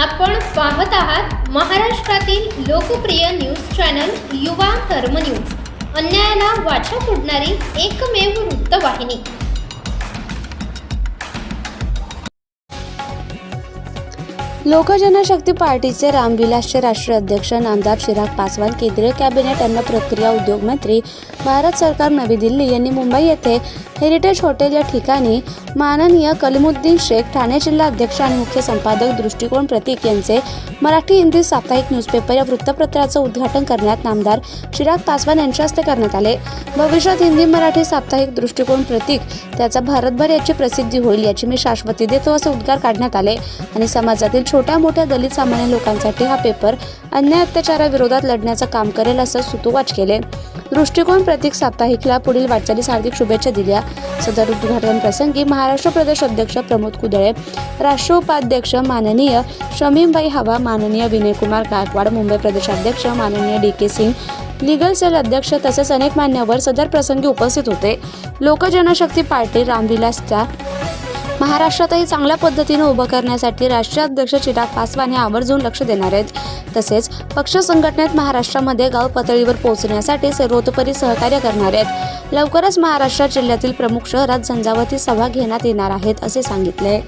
आपण पाहत आहात महाराष्ट्रातील लोकप्रिय न्यूज चॅनल युवा कर्म न्यूज, अन्यायाला वाचा फोडणारी एकमेव वृत्तवाहिनी। लोकजनशक्ती पार्टीचे रामविलासचे राष्ट्रीय अध्यक्ष नामदार चिराग पासवान, केंद्रीय कॅबिनेट अन्न प्रक्रिया उद्योग मंत्री, भारत सरकार, नवी दिल्ली यांनी मुंबई येथे हेरिटेज हॉटेल या ठिकाणी माननीय कलीमुद्दीन शेख, ठाणे जिल्हा अध्यक्ष आणि मुख्य संपादक दृष्टिकोन प्रतीक यांचे मराठी हिंदी साप्ताहिक न्यूजपेपर या वृत्तपत्राचं उद्घाटन करण्यात नामदार चिराग पासवान यांच्या हस्ते करण्यात आले। भविष्यात हिंदी मराठी साप्ताहिक दृष्टिकोन प्रतीक त्याचा भारतभर याची प्रसिद्धी होईल याची मी शाश्वती देतो असे उद्गार काढण्यात आले आणि समाजातील छोट्या मोठ्या दलित सामान्य लोकांसाठी हा पेपर अन्याय अत्याचाराविरोधात लढण्याचं काम करेल असं सुतोवाच केले। दृष्टिकोन प्रतीक साप्ताहिकला पुढील वाटचालीस हार्दिक शुभेच्छा दिल्या। सदर उद्घाटन प्रसंगी महाराष्ट्र प्रदेश अध्यक्ष प्रमोद कुदळे, राष्ट्र उपाध्यक्ष माननीय शमीमभाई हवा, माननीय विनयकुमार गायकवाड, मुंबई प्रदेशाध्यक्ष माननीय DK सिंग, लीगल सेल अध्यक्ष तसेच अनेक मान्यवर सदर प्रसंगी उपस्थित होते। लोकजनशक्ती पार्टी रामविलासच्या महाराष्ट्रातही चांगल्या पद्धतीने उभं करण्यासाठी राष्ट्रीय अध्यक्ष चिराग पासवान हे आवर्जून लक्ष देणार आहेत। तसेच पक्ष संघटनेत महाराष्ट्रामध्ये गाव पातळीवर पोहोचण्यासाठी सर्वतोपरी सहकार्य करणार आहेत। लवकरच महाराष्ट्र जिल्ह्यातील प्रमुख शहरात झंझावाती सभा घेण्यात येणार आहेत असे सांगितले।